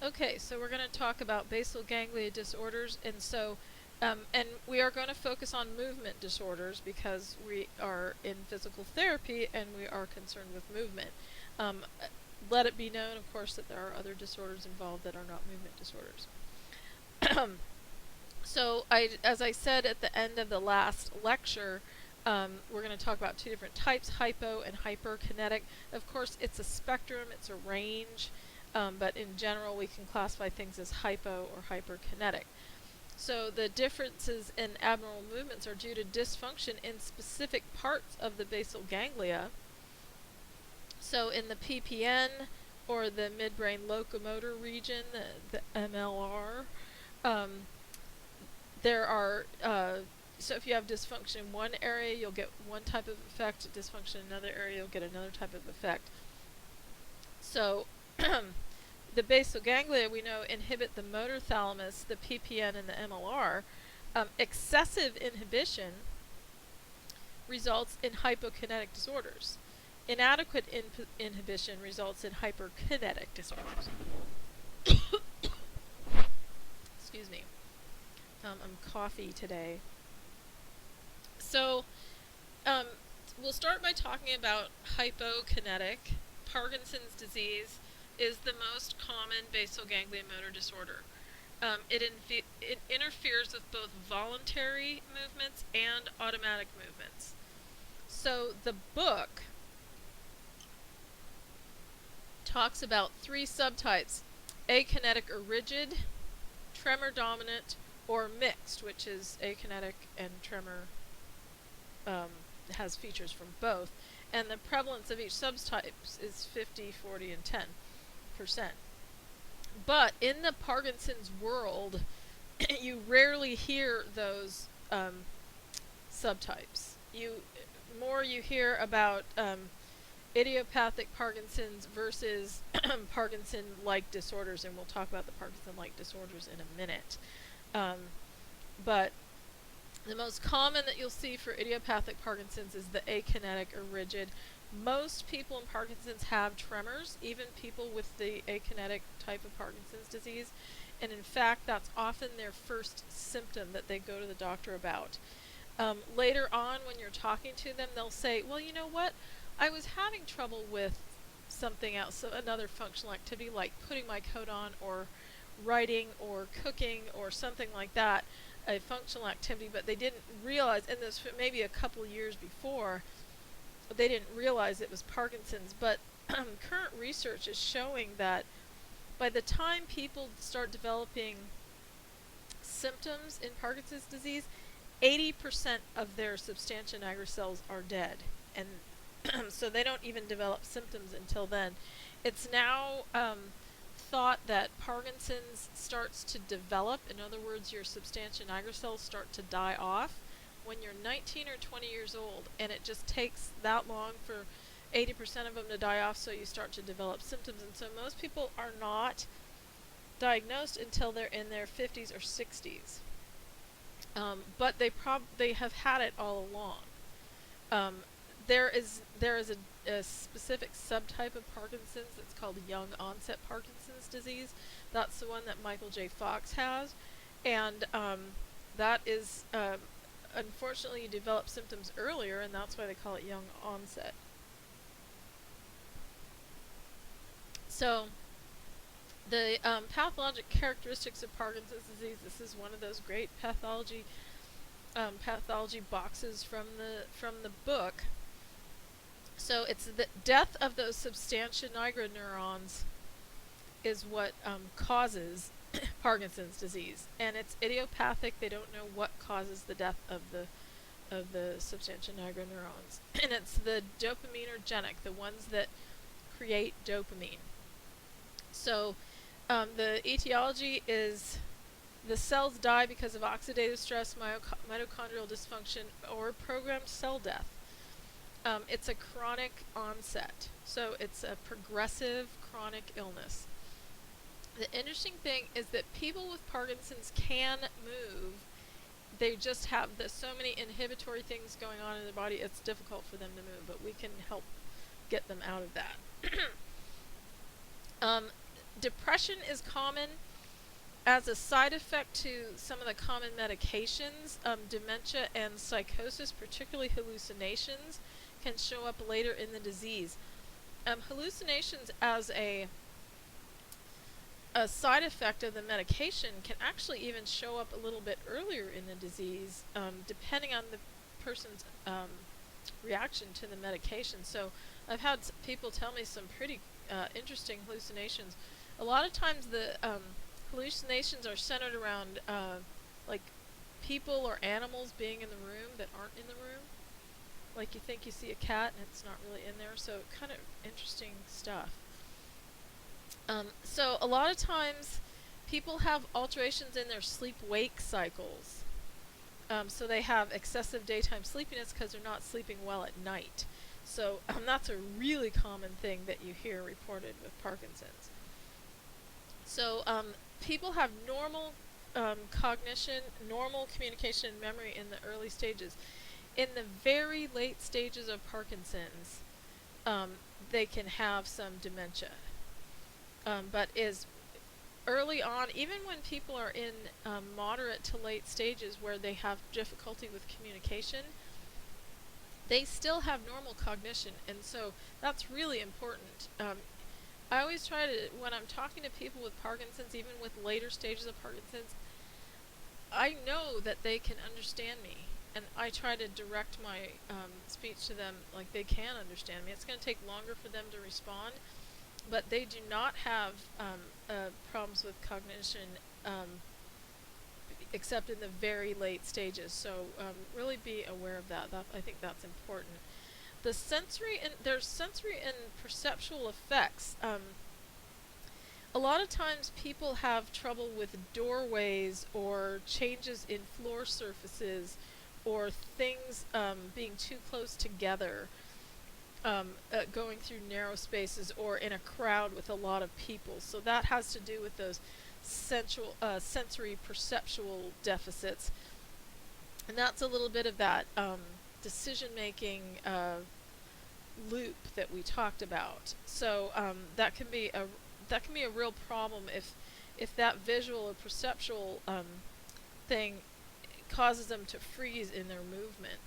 Okay, so we're going to talk about basal ganglia disorders, and and we are going to focus on movement disorders because we are in physical therapy and we are concerned with movement. Um, Let it be known, of course, that there are other disorders involved that are not movement disorders. So, as I said at the end of the last lecture, we're going to talk about two different types, hypo and hyperkinetic. Of course, it's a spectrum, it's a range, but in general, we can classify things as hypo or hyperkinetic. So the differences in abnormal movements are due to dysfunction in specific parts of the basal ganglia. So in the PPN, or the midbrain locomotor region, the MLR, there are, so if you have dysfunction in one area, you'll get one type of effect. Dysfunction in another area, you'll get another type of effect. So the basal ganglia, we know, inhibit the motor thalamus, the PPN, and the MLR. Excessive inhibition results in hypokinetic disorders. Inadequate inhibition results in hyperkinetic disorders. Excuse me. I'm coffee today. So, we'll start by talking about hypokinetic. Parkinson's disease is the most common basal ganglia motor disorder. It interferes with both voluntary movements and automatic movements. So the book talks about three subtypes: akinetic or rigid, tremor dominant, or mixed, which is akinetic and tremor has features from both. And the prevalence of each subtype is 50, 40, and 10%. But in the Parkinson's world, you rarely hear those subtypes. You hear about idiopathic Parkinson's versus Parkinson-like disorders, and we'll talk about the Parkinson-like disorders in a minute. But the most common that you'll see for idiopathic Parkinson's is the akinetic or rigid. Most people in Parkinson's have tremors, even people with the akinetic type of Parkinson's disease. And in fact, that's often their first symptom that they go to the doctor about. Later on, when you're talking to them, they'll say, well, you know what? I was having trouble with something else, so another functional activity like putting my coat on or writing or cooking or something like that, a functional activity, but they didn't realize, and this maybe a couple years before, they didn't realize it was Parkinson's. But current research is showing that by the time people start developing symptoms in Parkinson's disease, 80% of their substantia nigra cells are dead, and so they don't even develop symptoms until then. It's now thought that Parkinson's starts to develop. In other words, your substantia nigra cells start to die off when you're 19 or 20 years old, and it just takes that long for 80% of them to die off, so you start to develop symptoms. And so most people are not diagnosed until they're in their 50s or 60s. But they have had it all along. There is a specific subtype of Parkinson's that's called young onset Parkinson's disease. That's the one that Michael J. Fox has, and that is unfortunately you develop symptoms earlier, and that's why they call it young onset. So the pathologic characteristics of Parkinson's disease. This is one of those great pathology boxes from the book. So it's the death of those substantia nigra neurons is what causes Parkinson's disease, and it's idiopathic. They don't know what causes the death of the substantia nigra neurons, and it's the dopaminergic, the ones that create dopamine. So the etiology is the cells die because of oxidative stress, mitochondrial dysfunction, or programmed cell death. It's a chronic onset, so it's a progressive chronic illness. The interesting thing is that people with Parkinson's can move. They just have so many inhibitory things going on in their body, it's difficult for them to move, but we can help get them out of that. Depression is common as a side effect to some of the common medications. Dementia and psychosis, particularly hallucinations, can show up later in the disease. Hallucinations as a side effect of the medication can actually even show up a little bit earlier in the disease, depending on the person's reaction to the medication. So I've had people tell me some pretty interesting hallucinations. A lot of times the hallucinations are centered around like people or animals being in the room that aren't in the room. Like you think you see a cat and it's not really in there. So kind of interesting stuff. So a lot of times people have alterations in their sleep-wake cycles. So they have excessive daytime sleepiness because they're not sleeping well at night. So that's a really common thing that you hear reported with Parkinson's. So people have normal cognition, normal communication and memory in the early stages. In the very late stages of Parkinson's, they can have some dementia. But is early on, even when people are in moderate to late stages where they have difficulty with communication, they still have normal cognition, and so that's really important. I always try to, when I'm talking to people with Parkinson's, even with later stages of Parkinson's, I know that they can understand me, and I try to direct my speech to them like they can understand me. It's going to take longer for them to respond, but they do not have problems with cognition except in the very late stages. So really be aware of that. I think that's important. There's sensory and perceptual effects. A lot of times people have trouble with doorways or changes in floor surfaces or things being too close together. Going through narrow spaces or in a crowd with a lot of people. So that has to do with those sensory perceptual deficits. And that's a little bit of that decision-making loop that we talked about. So that can be a real problem if that visual or perceptual thing causes them to freeze in their movement.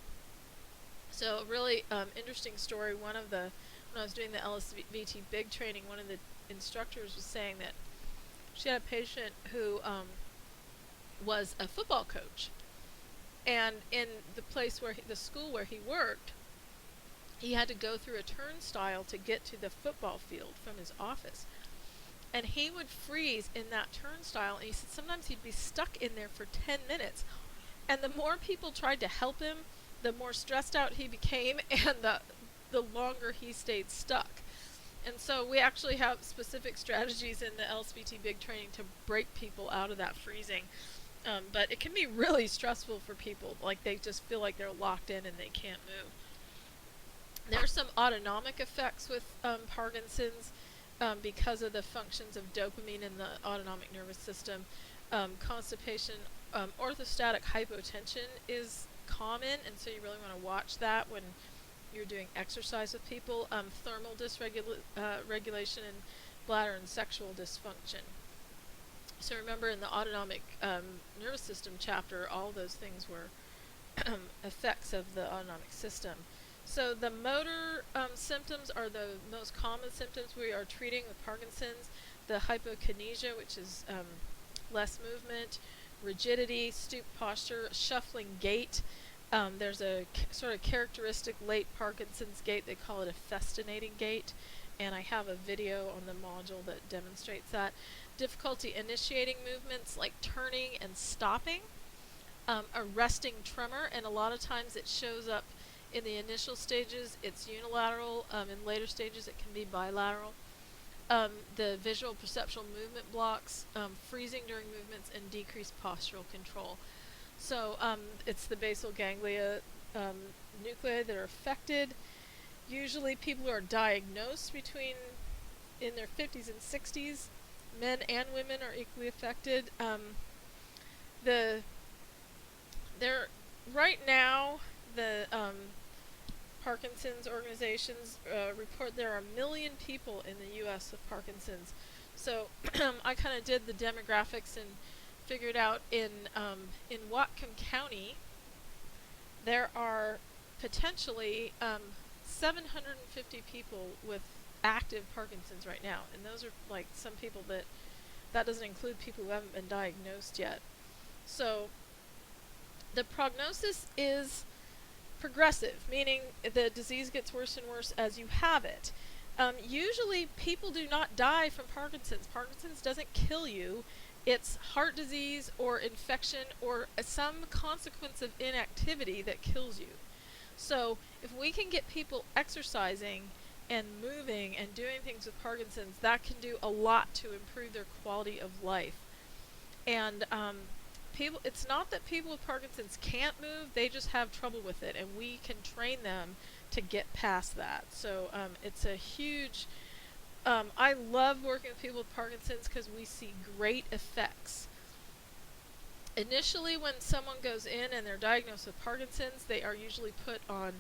So a really interesting story. When I was doing the LSVT big training, one of the instructors was saying that she had a patient who was a football coach, and in the school where he worked, he had to go through a turnstile to get to the football field from his office, and he would freeze in that turnstile. And he said sometimes he'd be stuck in there for 10 minutes, and the more people tried to help him, the more stressed out he became, and the longer he stayed stuck. And so we actually have specific strategies in the LSVT big training to break people out of that freezing. But it can be really stressful for people. Like they just feel like they're locked in and they can't move. There are some autonomic effects with Parkinson's because of the functions of dopamine in the autonomic nervous system. Constipation, orthostatic hypotension is common, and so you really want to watch that when you're doing exercise with people. Thermal dysregulation and bladder and sexual dysfunction. So remember in the autonomic nervous system chapter, all those things were effects of the autonomic system. So the motor symptoms are the most common symptoms we are treating with Parkinson's. The hypokinesia, which is less movement, rigidity, stoop posture, shuffling gait. There's a sort of characteristic late Parkinson's gait. They call it a festinating gait, and I have a video on the module that demonstrates that. Difficulty initiating movements like turning and stopping. A resting tremor, and a lot of times it shows up in the initial stages. It's unilateral. In later stages it can be bilateral. The visual perceptual movement blocks, freezing during movements, and decreased postural control. So it's the basal ganglia nuclei that are affected. Usually people who are diagnosed in their 50s and 60s, men and women are equally affected. Right now, the Parkinson's organizations report there are 1 million people in the U.S. with Parkinson's. So I kind of did the demographics and figured out in Whatcom County there are potentially 750 people with active Parkinson's right now, and those are like some people that doesn't include people who haven't been diagnosed yet. So the prognosis is progressive, meaning the disease gets worse and worse as you have it. Usually, people do not die from Parkinson's. Parkinson's doesn't kill you. It's heart disease or infection or some consequence of inactivity that kills you. So, if we can get people exercising and moving and doing things with Parkinson's, that can do a lot to improve their quality of life. And people, it's not that people with Parkinson's can't move, they just have trouble with it, and we can train them to get past that. So it's a huge, I love working with people with Parkinson's because we see great effects. Initially, when someone goes in and they're diagnosed with Parkinson's, they are usually put on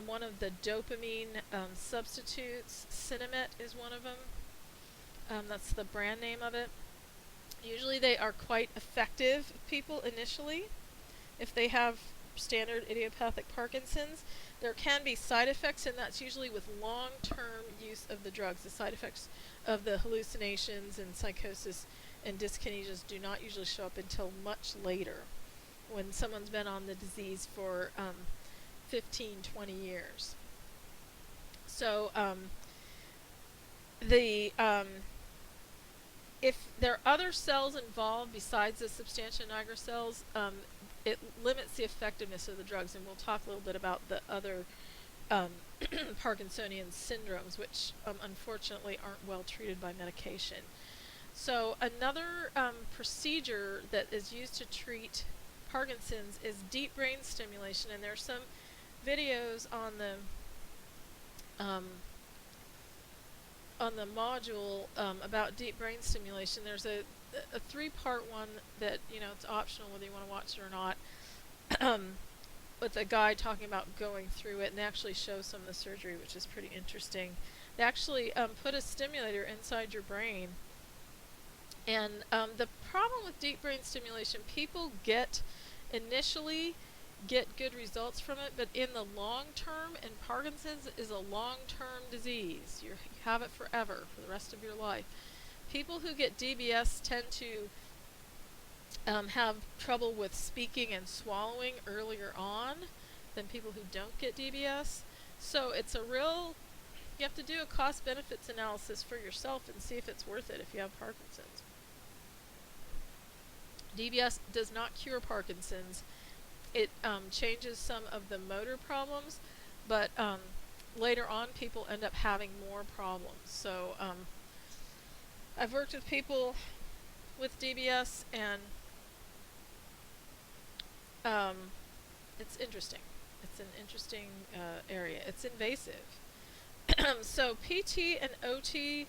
one of the dopamine substitutes. Cinemet is one of them. That's the brand name of it. Usually they are quite effective with people initially if they have standard idiopathic Parkinson's. There can be side effects, and that's usually with long-term use of the drugs. The side effects of the hallucinations and psychosis and dyskinesias do not usually show up until much later, when someone's been on the disease for 15, 20 years. So if there are other cells involved besides the substantia nigra cells, it limits the effectiveness of the drugs, and we'll talk a little bit about the other Parkinsonian syndromes, which unfortunately aren't well treated by medication. So another procedure that is used to treat Parkinson's is deep brain stimulation, and there's some videos on the module about deep brain stimulation. There's a three-part one that, it's optional whether you want to watch it or not, with a guy talking about going through it, and they actually show some of the surgery, which is pretty interesting. They actually put a stimulator inside your brain, and the problem with deep brain stimulation, people initially get good results from it, but in the long term, and Parkinson's is a long-term disease. You have it forever, for the rest of your life. People who get DBS tend to have trouble with speaking and swallowing earlier on than people who don't get DBS. So it's you have to do a cost-benefits analysis for yourself and see if it's worth it if you have Parkinson's. DBS does not cure Parkinson's. It changes some of the motor problems, but later on people end up having more problems. So I've worked with people with DBS, and it's interesting. It's an interesting area. It's invasive. So PT and OT,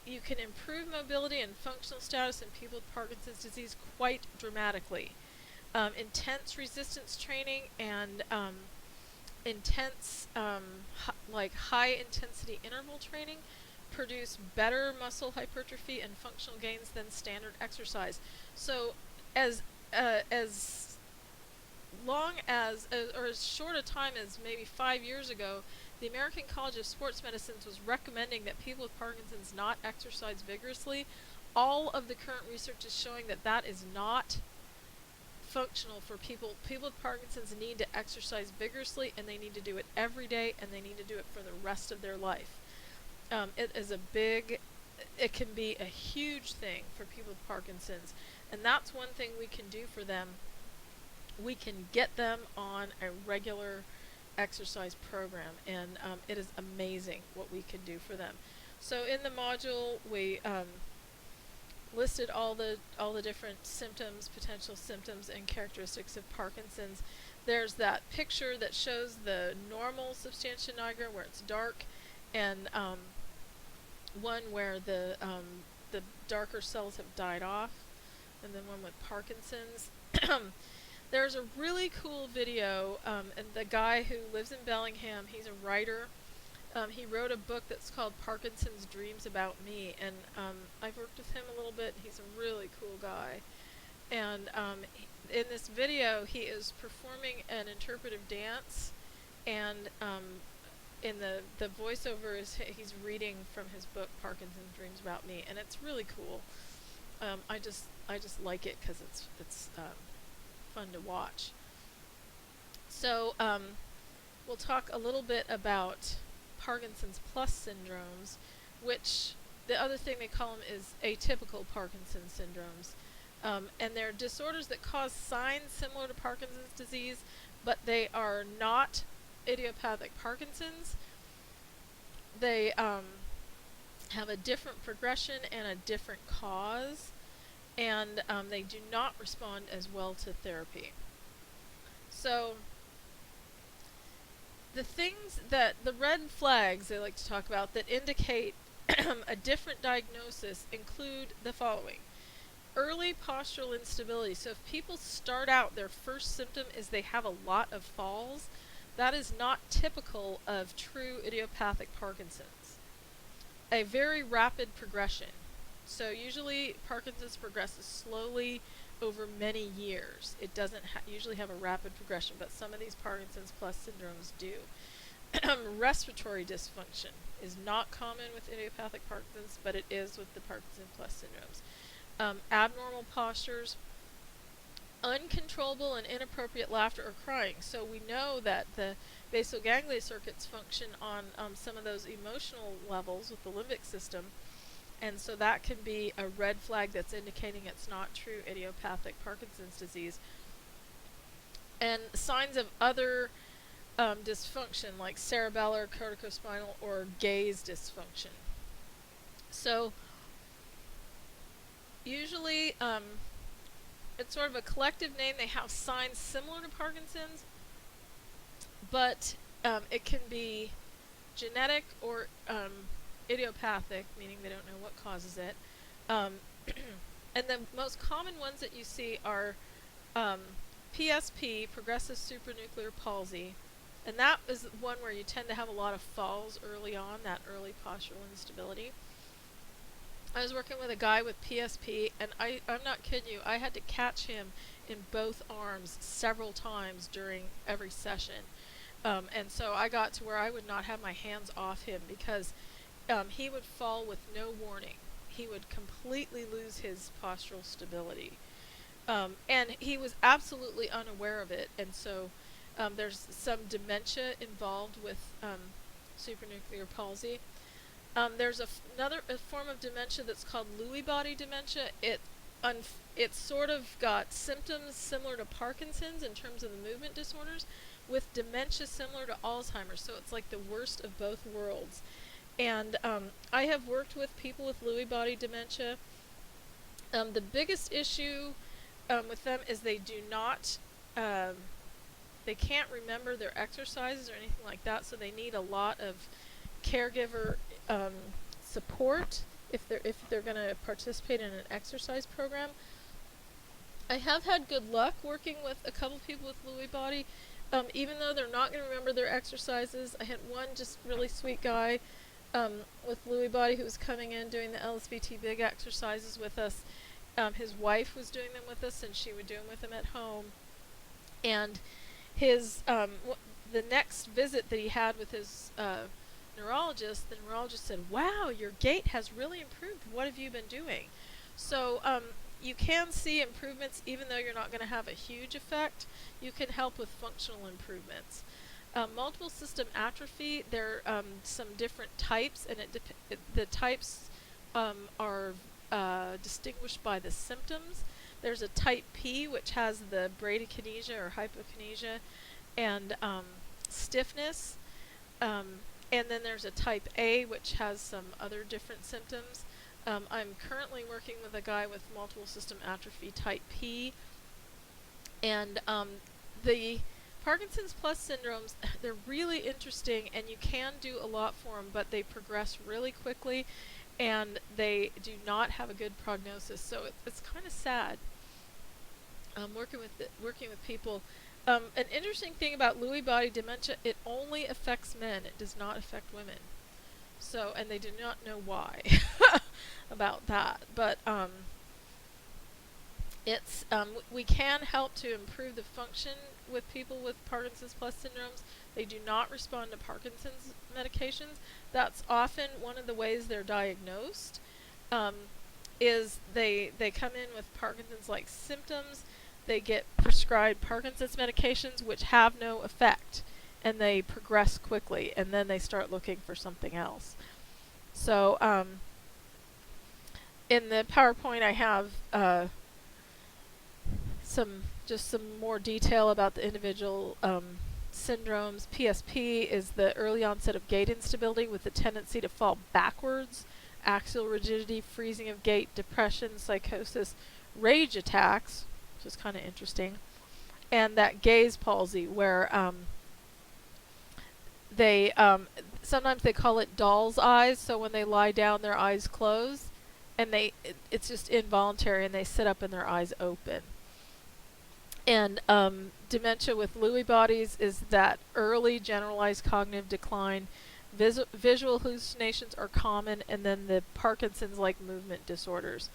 you can improve mobility and functional status in people with Parkinson's disease quite dramatically. Intense resistance training and intense, high intensity interval training produce better muscle hypertrophy and functional gains than standard exercise. So as long as, or as short a time as maybe 5 years ago, the American College of Sports Medicine was recommending that people with Parkinson's not exercise vigorously. All of the current research is showing that that is not functional for people. People with Parkinson's need to exercise vigorously, and they need to do it every day, and they need to do it for the rest of their life. It can be a huge thing for people with Parkinson's, and that's one thing we can do for them. We can get them on a regular exercise program, and it is amazing what we can do for them. So in the module, we listed all the different symptoms, potential symptoms, and characteristics of Parkinson's. There's that picture that shows the normal substantia nigra where it's dark, and one where the darker cells have died off, and then one with Parkinson's. There's a really cool video, and the guy who lives in Bellingham, he's a writer, He wrote a book that's called Parkinson's Dreams About Me, and I've worked with him a little bit. He's a really cool guy. And in this video, he is performing an interpretive dance, and in the voiceover is he's reading from his book Parkinson's Dreams About Me, and it's really cool. I just like it because it's fun to watch. So we'll talk a little bit about Parkinson's plus syndromes, which the other thing they call them is atypical Parkinson's syndromes. And they're disorders that cause signs similar to Parkinson's disease, but they are not idiopathic Parkinson's. They have a different progression and a different cause, and they do not respond as well to therapy. So the things that, the red flags they like to talk about that indicate a different diagnosis include the following. Early postural instability. So if people start out, their first symptom is they have a lot of falls, that is not typical of true idiopathic Parkinson's. A very rapid progression. So usually Parkinson's progresses slowly over many years. It doesn't usually have a rapid progression, but some of these Parkinson's plus syndromes do. Respiratory dysfunction is not common with idiopathic Parkinson's, but it is with the Parkinson plus syndromes. Abnormal postures, uncontrollable and inappropriate laughter or crying. So we know that the basal ganglia circuits function on some of those emotional levels with the limbic system, and so that can be a red flag that's indicating it's not true idiopathic Parkinson's disease. And signs of other dysfunction like cerebellar, corticospinal, or gaze dysfunction. So usually it's sort of a collective name. They have signs similar to Parkinson's, but it can be genetic or idiopathic, meaning they don't know what causes it. And the most common ones that you see are PSP, progressive supranuclear palsy, and that is one where you tend to have a lot of falls early on, that early postural instability. I was working with a guy with PSP, and I'm not kidding you, I had to catch him in both arms several times during every session. And so I got to where I would not have my hands off him because he would fall with no warning. He would completely lose his postural stability. And he was absolutely unaware of it, and so there's some dementia involved with supranuclear palsy. There's another form of dementia that's called Lewy body dementia. It's sort of got symptoms similar to Parkinson's in terms of the movement disorders, with dementia similar to Alzheimer's. So it's like the worst of both worlds. And I have worked with people with Lewy body dementia. The biggest issue with them is they do not, they can't remember their exercises or anything like that, so they need a lot of caregiver support if they're going to participate in an exercise program. I have had good luck working with a couple people with Lewy body, even though they're not going to remember their exercises. I had one just really sweet guy with Lewy body who was coming in doing the LSVT big exercises with us. His wife was doing them with us, and she would do them with him at home. And his the next visit that he had with his neurologist, the neurologist said, "Wow, your gait has really improved. What have you been doing?" So you can see improvements even though you're not going to have a huge effect. You can help with functional improvements. Multiple system atrophy, there are some different types, and the types are distinguished by the symptoms. There's a type P, which has the bradykinesia or hypokinesia and stiffness. And then there's a type A, which has some other different symptoms. I'm currently working with a guy with multiple system atrophy type P. And the Parkinson's plus syndromes, they're really interesting, and you can do a lot for them, but they progress really quickly, and they do not have a good prognosis. So it's kind of sad working with people An interesting thing about Lewy body dementia, it only affects men. It does not affect women. So, and they do not know why about that. But we can help to improve the function with people with Parkinson's plus syndromes. They do not respond to Parkinson's medications. That's often one of the ways they're diagnosed. Um, is they come in with Parkinson's-like symptoms. They get prescribed Parkinson's medications which have no effect, and they progress quickly, and then they start looking for something else. So in the PowerPoint I have some more detail about the individual syndromes. PSP is the early onset of gait instability with the tendency to fall backwards, axial rigidity, freezing of gait, depression, psychosis, rage attacks, which is kind of interesting, and that gaze palsy where they sometimes they call it doll's eyes, so when they lie down their eyes close, and it's just involuntary, and they sit up and their eyes open. And dementia with Lewy bodies is that early generalized cognitive decline. Visual hallucinations are common, and then the Parkinson's-like movement disorders.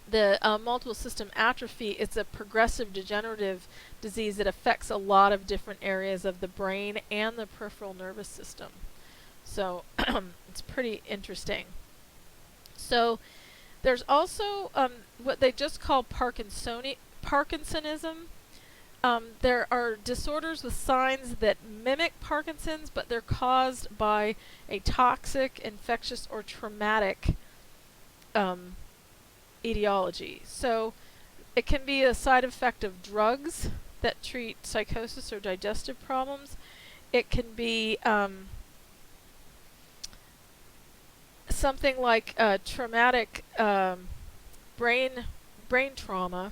The multiple system atrophy is a progressive degenerative disease that affects a lot of different areas of the brain and the peripheral nervous system. So it's pretty interesting. So there's also what they just call Parkinsonism. There are disorders with signs that mimic Parkinson's, but they're caused by a toxic, infectious, or traumatic etiology. So it can be a side effect of drugs that treat psychosis or digestive problems. It can be something like traumatic brain trauma.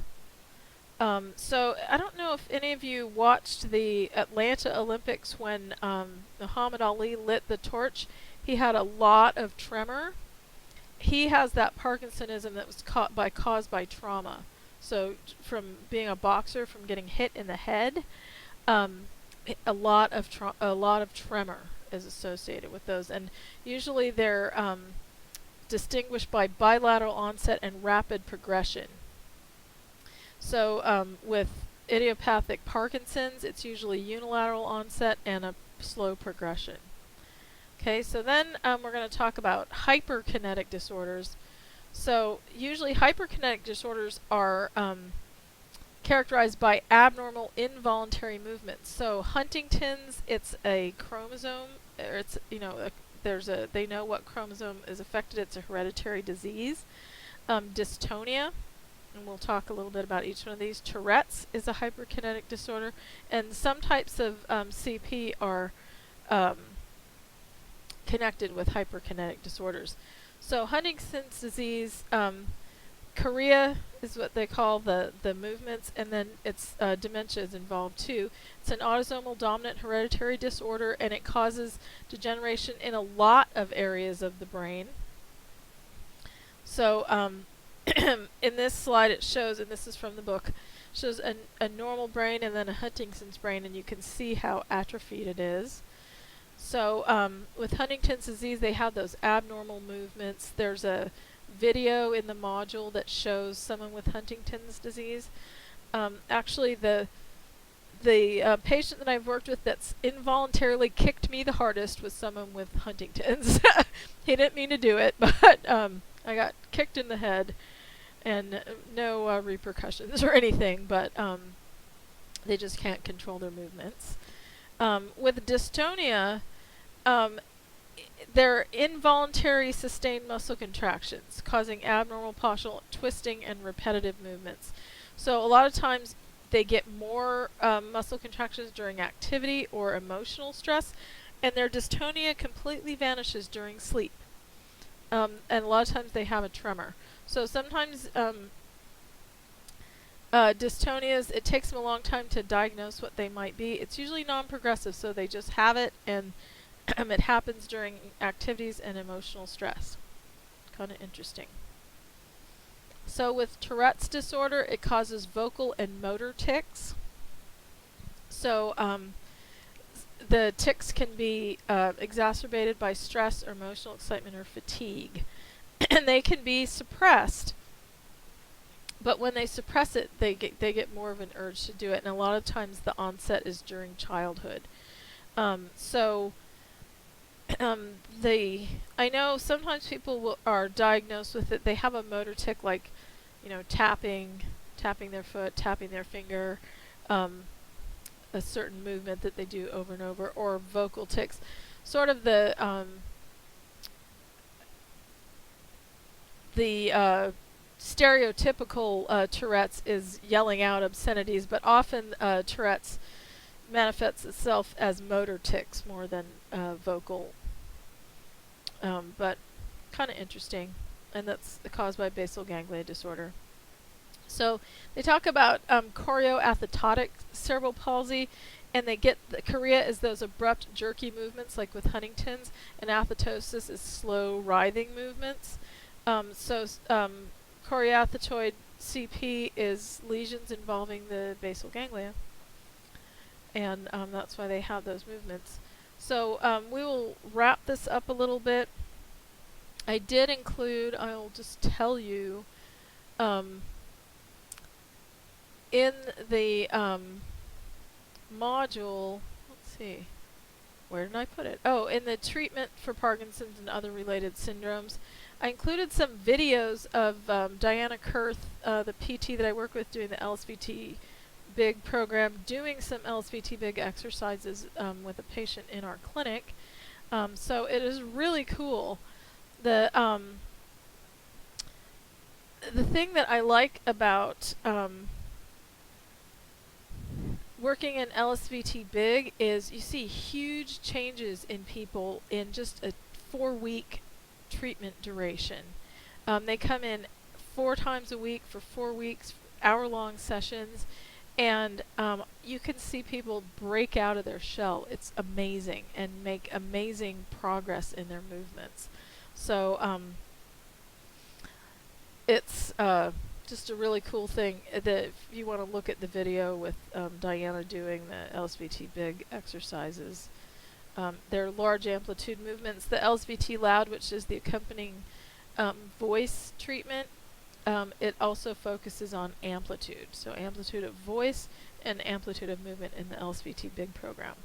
So I don't know if any of you watched the Atlanta Olympics when Muhammad Ali lit the torch. He had a lot of tremor. He has that Parkinsonism that was caused by trauma. So from being a boxer, from getting hit in the head, a lot of tremor is associated with those, and usually they're distinguished by bilateral onset and rapid progression. So with idiopathic Parkinson's, it's usually unilateral onset and a slow progression. Okay, so then we're going to talk about hyperkinetic disorders. So usually hyperkinetic disorders are characterized by abnormal involuntary movements. So Huntington's, it's a chromosome, or it's, they know what chromosome is affected. It's a hereditary disease. Dystonia, and we'll talk a little bit about each one of these. Tourette's is a hyperkinetic disorder, and some types of CP are connected with hyperkinetic disorders. So Huntington's disease, chorea is what they call the movements, and then it's dementia is involved too. It's an autosomal dominant hereditary disorder, and it causes degeneration in a lot of areas of the brain. So in this slide it shows, and this is from the book, shows a normal brain and then a Huntington's brain, and you can see how atrophied it is. So with Huntington's disease, they have those abnormal movements. There's a video in the module that shows someone with Huntington's disease. Actually, the patient that I've worked with that's involuntarily kicked me the hardest was someone with Huntington's. He didn't mean to do it, but I got kicked in the head, and no repercussions or anything, but they just can't control their movements. With dystonia, they're involuntary sustained muscle contractions causing abnormal postural twisting and repetitive movements. So a lot of times they get more muscle contractions during activity or emotional stress, and their dystonia completely vanishes during sleep. And a lot of times they have a tremor. So sometimes dystonias, it takes them a long time to diagnose what they might be. It's usually non-progressive, so they just have it, and it happens during activities and emotional stress. Kind of interesting. So with Tourette's disorder, it causes vocal and motor tics. So the tics can be exacerbated by stress or emotional excitement or fatigue. And they can be suppressed, but when they suppress it, they get more of an urge to do it, and a lot of times the onset is during childhood. So I know sometimes people are diagnosed with it. They have a motor tic, like, tapping their foot, tapping their finger, a certain movement that they do over and over, or vocal tics. Sort of the stereotypical Tourette's is yelling out obscenities, but often Tourette's manifests itself as motor tics more than vocal. But kind of interesting, and that's caused by basal ganglia disorder. So they talk about chorioathetotic cerebral palsy, and they get the chorea is those abrupt, jerky movements, like with Huntington's, and athetosis is slow, writhing movements. Chorioathetoid CP is lesions involving the basal ganglia, and that's why they have those movements. So we will wrap this up a little bit. I did include, I'll just tell you, in the module, let's see, where did I put it? Oh, in the treatment for Parkinson's and other related syndromes, I included some videos of Diana Kurth, the PT that I work with doing the LSVT Big program, doing some LSVT Big exercises with a patient in our clinic. So it is really cool. The thing that I like about working in LSVT Big is you see huge changes in people in just a 4-week treatment duration. They come in 4 times a week for 4 weeks, hour-long sessions, and you can see people break out of their shell. It's amazing, and make amazing progress in their movements. So it's just a really cool thing. If you want to look at the video with Diana doing the LSVT Big exercises, they're large amplitude movements. The LSVT Loud, which is the accompanying voice treatment, it also focuses on amplitude. So amplitude of voice and amplitude of movement in the LSVT Big program.